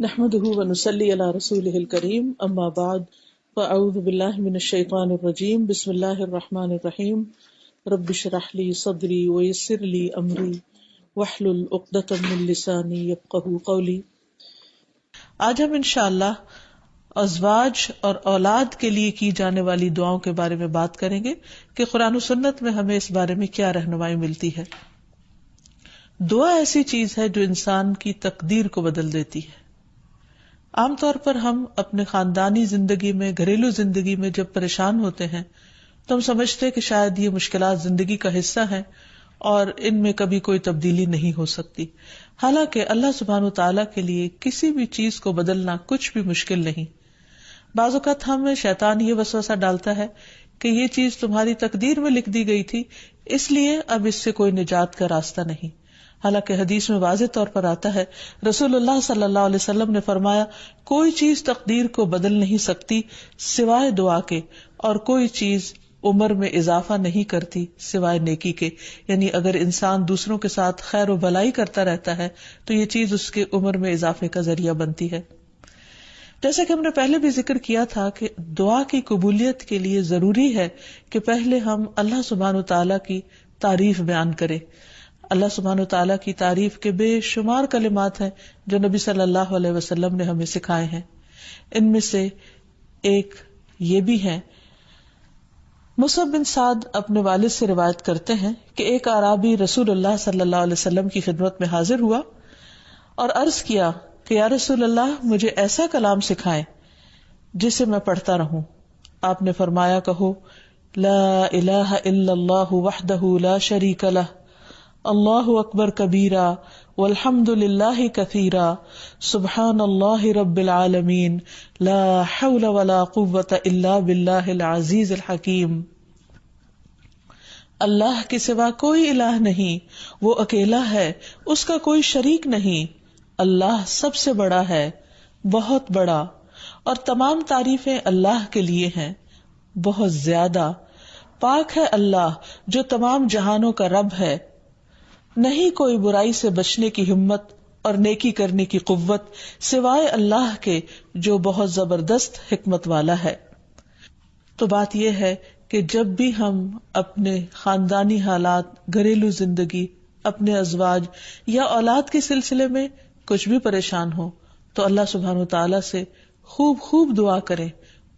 نحمده ونصلي على رسوله الكريم اما بعد فاعوذ بالله من الشيطان الرجيم بسم الله الرحمن الرحيم رب اشرح لي صدري ويسر لي امري واحلل عقدة من لساني يفقهوا قولي۔ آج ہم انشاءاللہ ازواج اور اولاد کے لیے کی جانے والی دعاؤں کے بارے میں بات کریں گے کہ قرآن و سنت میں ہمیں اس بارے میں کیا رہنمائی ملتی ہے۔ دعا ایسی چیز ہے جو انسان کی تقدیر کو بدل دیتی ہے۔ عام طور پر ہم اپنے خاندانی زندگی میں، گھریلو زندگی میں جب پریشان ہوتے ہیں تو ہم سمجھتے ہیں کہ شاید یہ مشکلات زندگی کا حصہ ہیں اور ان میں کبھی کوئی تبدیلی نہیں ہو سکتی، حالانکہ اللہ سبحانہ وتعالیٰ کے لیے کسی بھی چیز کو بدلنا کچھ بھی مشکل نہیں۔ بعض اوقات ہمیں شیطان یہ وسوسہ ڈالتا ہے کہ یہ چیز تمہاری تقدیر میں لکھ دی گئی تھی، اس لیے اب اس سے کوئی نجات کا راستہ نہیں، حالانکہ حدیث میں واضح طور پر آتا ہے، رسول اللہ صلی اللہ علیہ وسلم نے فرمایا، کوئی چیز تقدیر کو بدل نہیں سکتی سوائے دعا کے، اور کوئی چیز عمر میں اضافہ نہیں کرتی سوائے نیکی کے، یعنی اگر انسان دوسروں کے ساتھ خیر و بھلائی کرتا رہتا ہے تو یہ چیز اس کے عمر میں اضافے کا ذریعہ بنتی ہے۔ جیسا کہ ہم نے پہلے بھی ذکر کیا تھا کہ دعا کی قبولیت کے لیے ضروری ہے کہ پہلے ہم اللہ سبحانہ وتعالیٰ کی تعریف بیان کریں۔ اللہ سبحانہ وتعالیٰ کی تعریف کے بے شمار کلمات ہیں جو نبی صلی اللہ علیہ وسلم نے ہمیں سکھائے ہیں۔ ان میں سے ایک یہ بھی ہے، مصعب بن سعد اپنے والد سے روایت کرتے ہیں کہ ایک اعرابی رسول اللہ صلی اللہ علیہ وسلم کی خدمت میں حاضر ہوا اور عرض کیا کہ یا رسول اللہ، مجھے ایسا کلام سکھائیں جسے میں پڑھتا رہوں۔ آپ نے فرمایا، کہو لا الہ الا اللہ وحدہ لا شریک لہ، اللہ اکبر کبیرا والحمد للہ کثیرا سبحان اللہ رب العالمین لا حول ولا قوة الا باللہ العزیز الحکیم۔ اللہ کے سوا کوئی الہ نہیں، وہ اکیلا ہے، اس کا کوئی شریک نہیں، اللہ سب سے بڑا ہے، بہت بڑا، اور تمام تعریفیں اللہ کے لیے ہیں، بہت زیادہ پاک ہے اللہ جو تمام جہانوں کا رب ہے، نہیں کوئی برائی سے بچنے کی ہمت اور نیکی کرنے کی قوت سوائے اللہ کے جو بہت زبردست حکمت والا ہے۔ تو بات یہ ہے کہ جب بھی ہم اپنے خاندانی حالات، گھریلو زندگی، اپنے ازواج یا اولاد کے سلسلے میں کچھ بھی پریشان ہو تو اللہ سبحانہ وتعالیٰ سے خوب خوب دعا کریں،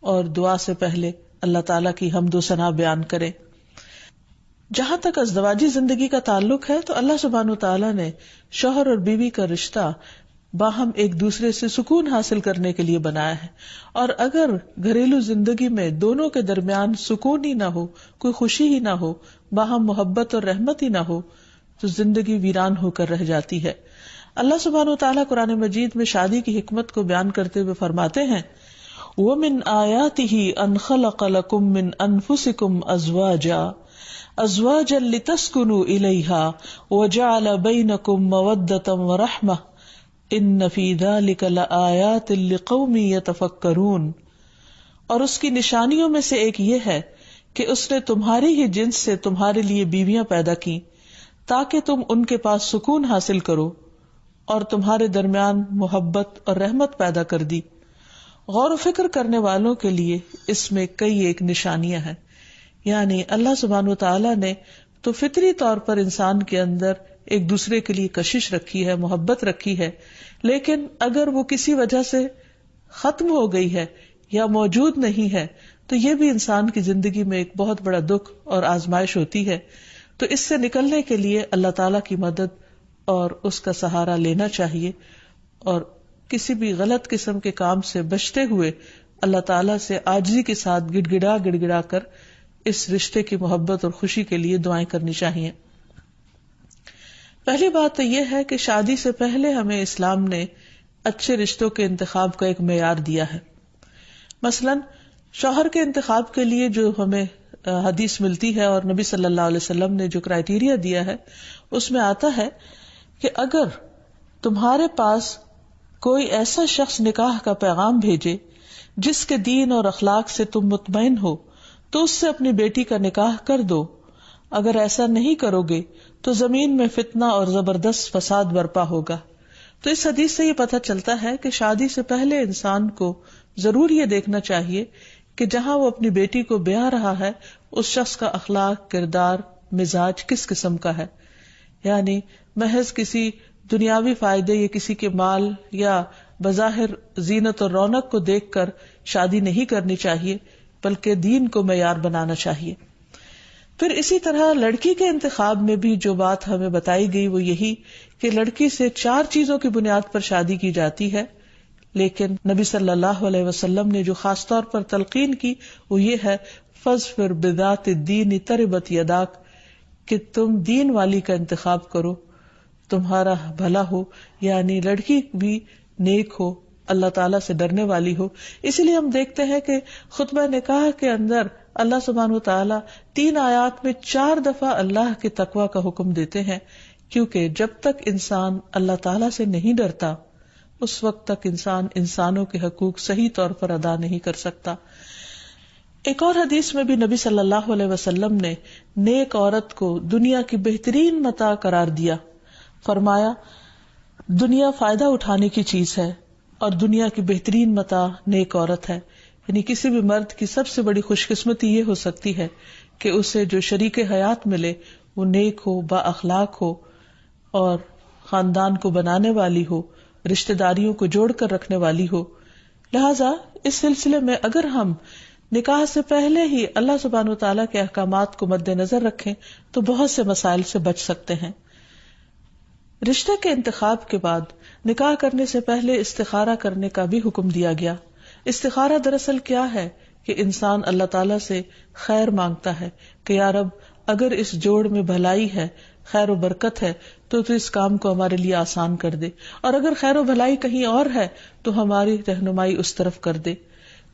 اور دعا سے پہلے اللہ تعالیٰ کی حمد و ثنا بیان کریں۔ جہاں تک ازدواجی زندگی کا تعلق ہے تو اللہ سبحانہ وتعالیٰ نے شوہر اور بیوی کا رشتہ باہم ایک دوسرے سے سکون حاصل کرنے کے لیے بنایا ہے، اور اگر گھریلو زندگی میں دونوں کے درمیان سکون ہی نہ ہو، کوئی خوشی ہی نہ ہو، باہم محبت اور رحمت ہی نہ ہو تو زندگی ویران ہو کر رہ جاتی ہے۔ اللہ سبحانہ وتعالیٰ قرآن مجید میں شادی کی حکمت کو بیان کرتے ہوئے فرماتے ہیں، وَمِنْ آيَاتِهِ أَنْ خَلَقَ لَكُم مِّنْ أَنفُسِكُمْ أَزْوَاجًا لِتَسْكُنُوا إِلَيْهَا وَجَعَلَ بَيْنَكُم مَّوَدَّةً وَرَحْمَةً إِنَّ فِي ذَلِكَ لَآيَاتٍ لِقَوْمٍ يَتَفَكَّرُونَ۔ اور اس کی نشانیوں میں سے ایک یہ ہے کہ اس نے تمہاری ہی جنس سے تمہارے لیے بیویاں پیدا کی تاکہ تم ان کے پاس سکون حاصل کرو، اور تمہارے درمیان محبت اور رحمت پیدا کر دی۔ غور و فکر کرنے والوں کے لیے اس میں کئی ایک نشانیاں ہیں، یعنی اللہ سبحانہ وتعالیٰ نے تو فطری طور پر انسان کے اندر ایک دوسرے کے لیے کشش رکھی ہے، محبت رکھی ہے، لیکن اگر وہ کسی وجہ سے ختم ہو گئی ہے یا موجود نہیں ہے تو یہ بھی انسان کی زندگی میں ایک بہت بڑا دکھ اور آزمائش ہوتی ہے۔ تو اس سے نکلنے کے لیے اللہ تعالیٰ کی مدد اور اس کا سہارا لینا چاہیے، اور کسی بھی غلط قسم کے کام سے بچتے ہوئے اللہ تعالیٰ سے عاجزی کے ساتھ گڑ گڑا کر اس رشتے کی محبت اور خوشی کے لیے دعائیں کرنی چاہیے۔ پہلی بات تو یہ ہے کہ شادی سے پہلے ہمیں اسلام نے اچھے رشتوں کے انتخاب کا ایک معیار دیا ہے۔ مثلاً شوہر کے انتخاب کے لیے جو ہمیں حدیث ملتی ہے اور نبی صلی اللہ علیہ وسلم نے جو کرائیٹیریا دیا ہے اس میں آتا ہے کہ اگر تمہارے پاس کوئی ایسا شخص نکاح کا پیغام بھیجے جس کے دین اور اخلاق سے تم مطمئن ہو تو اس سے اپنی بیٹی کا نکاح کر دو، اگر ایسا نہیں کرو گے تو زمین میں فتنہ اور زبردست فساد برپا ہوگا، تو اس حدیث سے یہ پتہ چلتا ہے کہ شادی سے پہلے انسان کو ضرور یہ دیکھنا چاہیے کہ جہاں وہ اپنی بیٹی کو بیاہ رہا ہے اس شخص کا اخلاق، کردار، مزاج کس قسم کا ہے. یعنی محض کسی دنیاوی فائدے یا کسی کے مال یا بظاہر زینت اور رونق کو دیکھ کر شادی نہیں کرنی چاہیے، بلکہ دین کو معیار بنانا چاہیے. پھر اسی طرح لڑکی کے انتخاب میں بھی جو بات ہمیں بتائی گئی وہ یہی کہ لڑکی سے 4 چیزوں کی بنیاد پر شادی کی جاتی ہے، لیکن نبی صلی اللہ علیہ وسلم نے جو خاص طور پر تلقین کی وہ یہ ہے فَاظْفَرْ بِذَاتِ الدِّینِ تَرِبَتْ یَدَاکَ، کہ تم دین والی کا انتخاب کرو، تمہارا بھلا ہو. یعنی لڑکی بھی نیک ہو، اللہ تعالیٰ سے ڈرنے والی ہو. اسی لیے ہم دیکھتے ہیں کہ خطبہ نکاح کے اندر اللہ سبحانہ وتعالیٰ 3 آیات میں 4 دفعہ اللہ کے تقوی کا حکم دیتے ہیں، کیونکہ جب تک انسان اللہ تعالیٰ سے نہیں ڈرتا اس وقت تک انسان انسانوں کے حقوق صحیح طور پر ادا نہیں کر سکتا. ایک اور حدیث میں بھی نبی صلی اللہ علیہ وسلم نے نیک عورت کو دنیا کی بہترین متاع قرار دیا. فرمایا دنیا فائدہ اٹھانے کی چیز ہے اور دنیا کی بہترین متاع نیک عورت ہے. یعنی کسی بھی مرد کی سب سے بڑی خوش قسمتی یہ ہو سکتی ہے کہ اسے جو شریک حیات ملے وہ نیک ہو، با اخلاق ہو اور خاندان کو بنانے والی ہو، رشتہ داریوں کو جوڑ کر رکھنے والی ہو. لہٰذا اس سلسلے میں اگر ہم نکاح سے پہلے ہی اللہ سبحانہ وتعالیٰ کے احکامات کو مد نظر رکھیں تو بہت سے مسائل سے بچ سکتے ہیں. رشتہ کے انتخاب کے بعد نکاح کرنے سے پہلے استخارہ کرنے کا بھی حکم دیا گیا. استخارہ دراصل کیا ہے کہ انسان اللہ تعالیٰ سے خیر مانگتا ہے کہ یا رب اگر اس جوڑ میں بھلائی ہے، خیر و برکت ہے تو اس کام کو ہمارے لیے آسان کر دے، اور اگر خیر و بھلائی کہیں اور ہے تو ہماری رہنمائی اس طرف کر دے.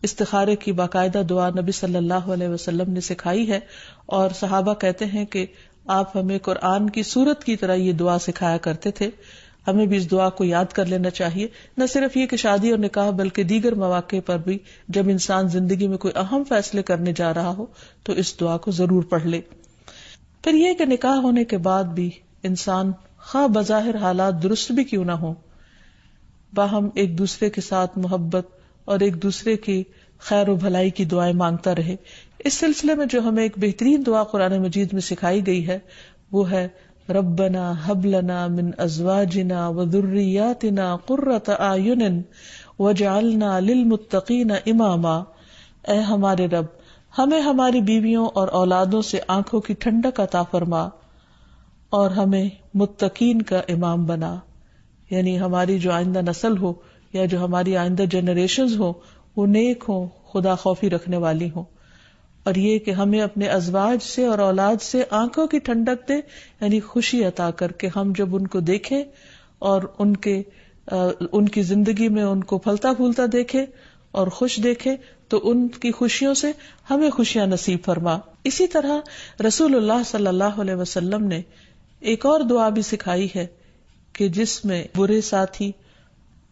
استخارے کی باقاعدہ دعا نبی صلی اللہ علیہ وسلم نے سکھائی ہے، اور صحابہ کہتے ہیں کہ آپ ہمیں قرآن کی سورت کی طرح یہ دعا سکھایا کرتے تھے. ہمیں بھی اس دعا کو یاد کر لینا چاہیے، نہ صرف یہ کہ شادی اور نکاح بلکہ دیگر مواقع پر بھی جب انسان زندگی میں کوئی اہم فیصلے کرنے جا رہا ہو تو اس دعا کو ضرور پڑھ لے. پھر یہ کہ نکاح ہونے کے بعد بھی انسان خواہ بظاہر حالات درست بھی کیوں نہ ہوں، باہم ایک دوسرے کے ساتھ محبت اور ایک دوسرے کی خیر و بھلائی کی دعائیں مانگتا رہے. اس سلسلے میں جو ہمیں ایک بہترین دعا قرآن مجید میں سکھائی گئی ہے وہ ہے ربنا ہب لنا من ازواجنا وذریاتنا قرۃ اعین واجعلنا للمتقین اماما. اے ہمارے رب، ہمیں ہماری بیویوں اور اولادوں سے آنکھوں کی ٹھنڈک عطا فرما اور ہمیں متقین کا امام بنا. یعنی ہماری جو آئندہ نسل ہو یا جو ہماری آئندہ جنریشنز ہو وہ نیک ہوں، خدا خوفی رکھنے والی ہوں. اور یہ کہ ہمیں اپنے ازواج سے اور اولاد سے آنکھوں کی ٹھنڈک دے، یعنی خوشی عطا کر کے ہم جب ان کو دیکھیں اور ان کی زندگی میں ان کو پھلتا پھولتا دیکھیں اور خوش دیکھیں تو ان کی خوشیوں سے ہمیں خوشیاں نصیب فرما. اسی طرح رسول اللہ صلی اللہ علیہ وسلم نے ایک اور دعا بھی سکھائی ہے کہ جس میں برے ساتھی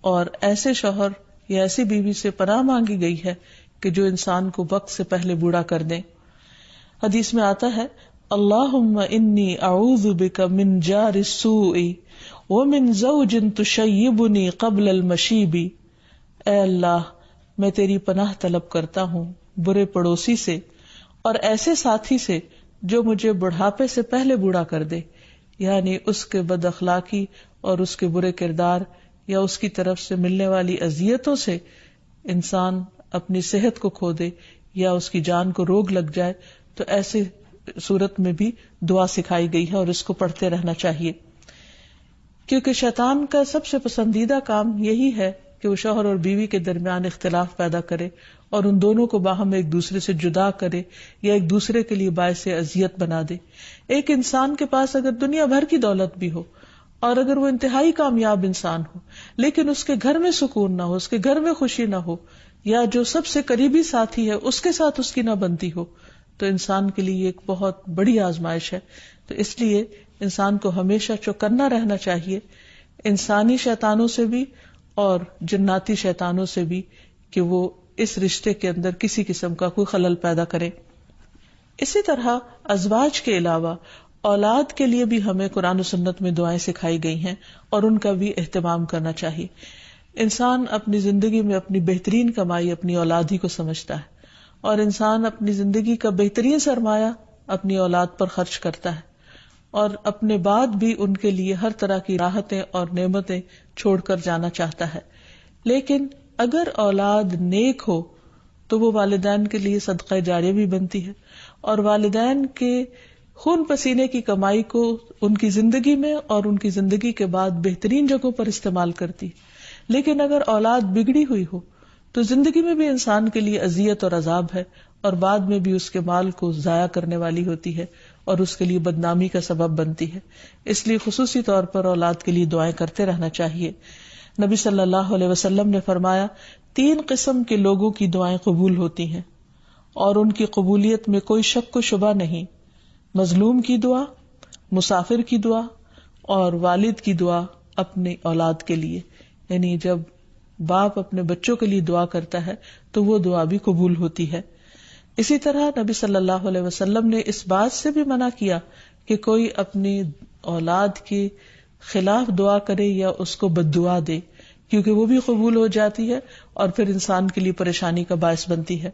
اور ایسے شوہر یا ایسی بیوی سے پناہ مانگی گئی ہے کہ جو انسان کو وقت سے پہلے بوڑھا کر دیں. حدیث میں آتا ہے اللہم انی اعوذ بک من جار السوء ومن زوج تشیبنی قبل المشیب. اے اللہ، میں تیری پناہ طلب کرتا ہوں برے پڑوسی سے اور ایسے ساتھی سے جو مجھے بڑھاپے سے پہلے بوڑھا کر دے. یعنی اس کے بد اخلاقی اور اس کے برے کردار یا اس کی طرف سے ملنے والی اذیتوں سے انسان اپنی صحت کو کھو دے یا اس کی جان کو روگ لگ جائے. تو ایسے صورت میں بھی دعا سکھائی گئی ہے اور اس کو پڑھتے رہنا چاہیے، کیونکہ شیطان کا سب سے پسندیدہ کام یہی ہے کہ وہ شوہر اور بیوی کے درمیان اختلاف پیدا کرے اور ان دونوں کو باہم ایک دوسرے سے جدا کرے یا ایک دوسرے کے لیے باعث اذیت بنا دے. ایک انسان کے پاس اگر دنیا بھر کی دولت بھی ہو اور اگر وہ انتہائی کامیاب انسان ہو لیکن اس کے گھر میں سکون نہ ہو، اس کے گھر میں خوشی نہ ہو، یا جو سب سے قریبی ساتھی ہے اس کے ساتھ اس کی نہ بنتی ہو، تو انسان کے لیے ایک بہت بڑی آزمائش ہے. تو اس لیے انسان کو ہمیشہ چوکنا رہنا چاہیے انسانی شیطانوں سے بھی اور جناتی شیطانوں سے بھی کہ وہ اس رشتے کے اندر کسی قسم کا کوئی خلل پیدا کرے. اسی طرح ازواج کے علاوہ اولاد کے لیے بھی ہمیں قرآن و سنت میں دعائیں سکھائی گئی ہیں اور ان کا بھی اہتمام کرنا چاہیے. انسان اپنی زندگی میں اپنی بہترین کمائی اپنی اولاد ہی کو سمجھتا ہے، اور انسان اپنی زندگی کا بہترین سرمایہ اپنی اولاد پر خرچ کرتا ہے، اور اپنے بعد بھی ان کے لیے ہر طرح کی راحتیں اور نعمتیں چھوڑ کر جانا چاہتا ہے. لیکن اگر اولاد نیک ہو تو وہ والدین کے لیے صدقہ جاریہ بھی بنتی ہے، اور والدین کے خون پسینے کی کمائی کو ان کی زندگی میں اور ان کی زندگی کے بعد بہترین جگہوں پر استعمال کرتی. لیکن اگر اولاد بگڑی ہوئی ہو تو زندگی میں بھی انسان کے لیے اذیت اور عذاب ہے، اور بعد میں بھی اس کے مال کو ضائع کرنے والی ہوتی ہے اور اس کے لیے بدنامی کا سبب بنتی ہے. اس لیے خصوصی طور پر اولاد کے لیے دعائیں کرتے رہنا چاہیے. نبی صلی اللہ علیہ وسلم نے فرمایا 3 قسم کے لوگوں کی دعائیں قبول ہوتی ہیں اور ان کی قبولیت میں کوئی شک و شبہ نہیں: مظلوم کی دعا، مسافر کی دعا، اور والد کی دعا اپنی اولاد کے لیے. یعنی جب باپ اپنے بچوں کے لیے دعا کرتا ہے تو وہ دعا بھی قبول ہوتی ہے. اسی طرح نبی صلی اللہ علیہ وسلم نے اس بات سے بھی منع کیا کہ کوئی اپنی اولاد کے خلاف دعا کرے یا اس کو بد دعا دے، کیونکہ وہ بھی قبول ہو جاتی ہے اور پھر انسان کے لیے پریشانی کا باعث بنتی ہے.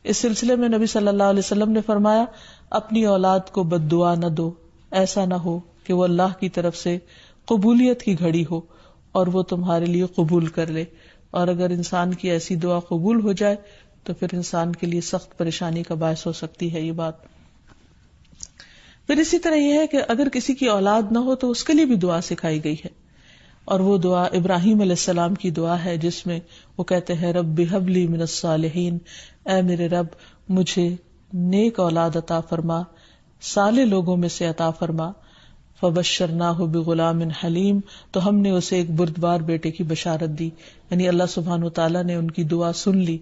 اس سلسلے میں نبی صلی اللہ علیہ وسلم نے فرمایا اپنی اولاد کو بد دعا نہ دو، ایسا نہ ہو کہ وہ اللہ کی طرف سے قبولیت کی گھڑی ہو اور وہ تمہارے لیے قبول کر لے. اور اگر انسان کی ایسی دعا قبول ہو جائے تو پھر انسان کے لیے سخت پریشانی کا باعث ہو سکتی ہے یہ بات. پھر اسی طرح یہ ہے کہ اگر کسی کی اولاد نہ ہو تو اس کے لیے بھی دعا سکھائی گئی ہے، اور وہ دعا ابراہیم علیہ السلام کی دعا ہے جس میں وہ کہتے ہیں رب ہب لی من الصالحین، اے میرے رب مجھے نیک اولاد عطا فرما، صالح لوگوں میں سے عطا فرما. فبشرناہ بغلام حلیم، تو ہم نے اسے ایک بردبار بیٹے کی بشارت دی. یعنی اللہ سبحانہ وتعالیٰ نے ان کی دعا سن لی،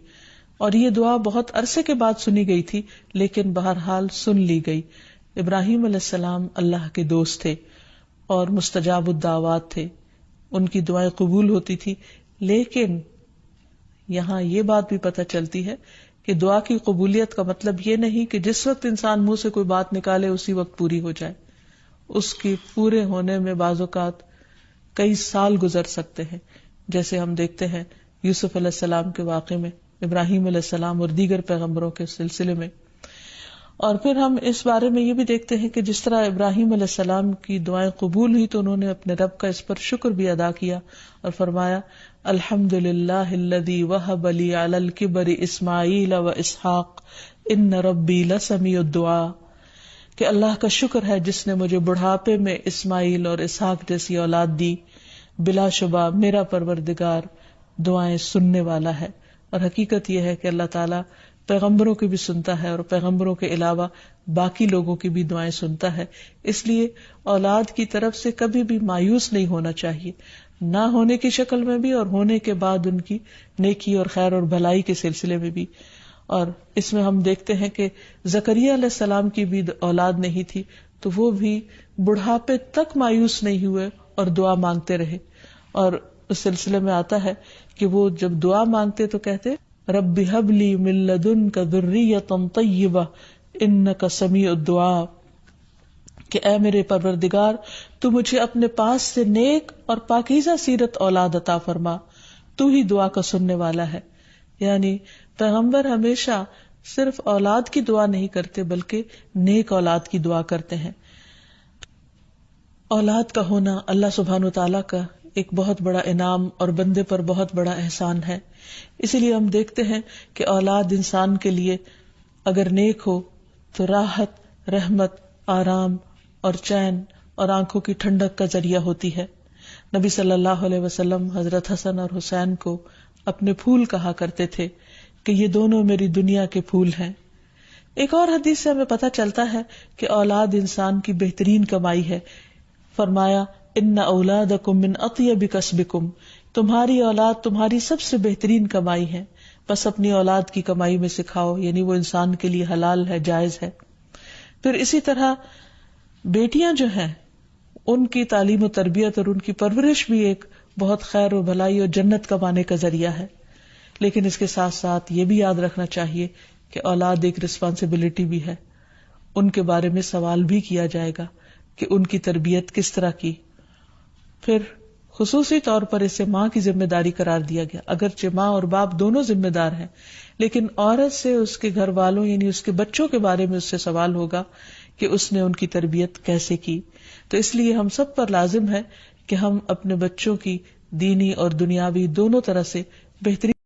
اور یہ دعا بہت عرصے کے بعد سنی گئی تھی لیکن بہرحال سن لی گئی. ابراہیم علیہ السلام اللہ کے دوست تھے اور مستجاب الدعوات تھے، ان کی دعائیں قبول ہوتی تھی. لیکن یہاں یہ بات بھی پتہ چلتی ہے کہ دعا کی قبولیت کا مطلب یہ نہیں کہ جس وقت انسان منہ سے کوئی بات نکالے اسی وقت پوری ہو جائے. اس کی پورے ہونے میں بعض اوقات کئی سال گزر سکتے ہیں، جیسے ہم دیکھتے ہیں یوسف علیہ السلام کے واقعے میں، ابراہیم علیہ السلام اور دیگر پیغمبروں کے سلسلے میں. اور پھر ہم اس بارے میں یہ بھی دیکھتے ہیں کہ جس طرح ابراہیم علیہ السلام کی دعائیں قبول ہوئی تو انہوں نے اپنے رب کا اس پر شکر بھی ادا کیا اور فرمایا الحمدللہ الذی وہب لی علی الکبر اسماعیل و اسحاق ان ربی لسمیع الدعاء، کہ اللہ کا شکر ہے جس نے مجھے بڑھاپے میں اسماعیل اور اسحاق جیسی اولاد دی، بلا شبہ میرا پروردگار دعائیں سننے والا ہے. اور حقیقت یہ ہے کہ اللہ تعالیٰ پیغمبروں کی بھی سنتا ہے اور پیغمبروں کے علاوہ باقی لوگوں کی بھی دعائیں سنتا ہے. اس لیے اولاد کی طرف سے کبھی بھی مایوس نہیں ہونا چاہیے، نہ ہونے کی شکل میں بھی اور ہونے کے بعد ان کی نیکی اور خیر اور بھلائی کے سلسلے میں بھی. اور اس میں ہم دیکھتے ہیں کہ زکریا علیہ السلام کی بھی اولاد نہیں تھی تو وہ بھی بڑھاپے تک مایوس نہیں ہوئے اور دعا مانگتے رہے. اور اس سلسلے میں آتا ہے کہ وہ جب دعا مانگتے تو کہتے رب ہب لی من لدنک ذریۃ طیبہ انک سمیع الدعاء، کہ اے میرے پروردگار تو مجھے اپنے پاس سے نیک اور پاکیزہ سیرت اولاد عطا فرما، تو ہی دعا کا سننے والا ہے. یعنی پیغمبر ہمیشہ صرف اولاد کی دعا نہیں کرتے بلکہ نیک اولاد کی دعا کرتے ہیں. اولاد کا ہونا اللہ سبحانہ وتعالیٰ کا ایک بہت بڑا انعام اور بندے پر بہت بڑا احسان ہے. اسی لیے ہم دیکھتے ہیں کہ اولاد انسان کے لیے اگر نیک ہو تو راحت، رحمت، آرام اور چین اور آنکھوں کی ٹھنڈک کا ذریعہ ہوتی ہے. نبی صلی اللہ علیہ وسلم حضرت حسن اور حسین کو اپنے پھول کہا کرتے تھے کہ یہ دونوں میری دنیا کے پھول ہیں. ایک اور حدیث سے ہمیں پتہ چلتا ہے کہ اولاد انسان کی بہترین کمائی ہے. فرمایا ان اولادکم من اطیب کسبکم، تمہاری اولاد تمہاری سب سے بہترین کمائی ہے، بس اپنی اولاد کی کمائی میں سکھاؤ، یعنی وہ انسان کے لیے حلال ہے، جائز ہے. پھر اسی طرح بیٹیاں جو ہیں ان کی تعلیم و تربیت اور ان کی پرورش بھی ایک بہت خیر و بھلائی اور جنت کمانے کا ذریعہ ہے. لیکن اس کے ساتھ ساتھ یہ بھی یاد رکھنا چاہیے کہ اولاد ایک رسپانسبلٹی بھی ہے، ان کے بارے میں سوال بھی کیا جائے گا. کہ ان کی تربیت کس طرح کی. پھر خصوصی طور پر اسے ماں کی ذمہ داری قرار دیا گیا. اگرچہ ماں اور باپ دونوں ذمہ دار ہیں، لیکن عورت سے اس کے گھر والوں یعنی اس کے بچوں کے بارے میں اس سے سوال ہوگا کہ اس نے ان کی تربیت کیسے کی. تو اس لیے ہم سب پر لازم ہے کہ ہم اپنے بچوں کی دینی اور دنیاوی دونوں طرح سے بہترین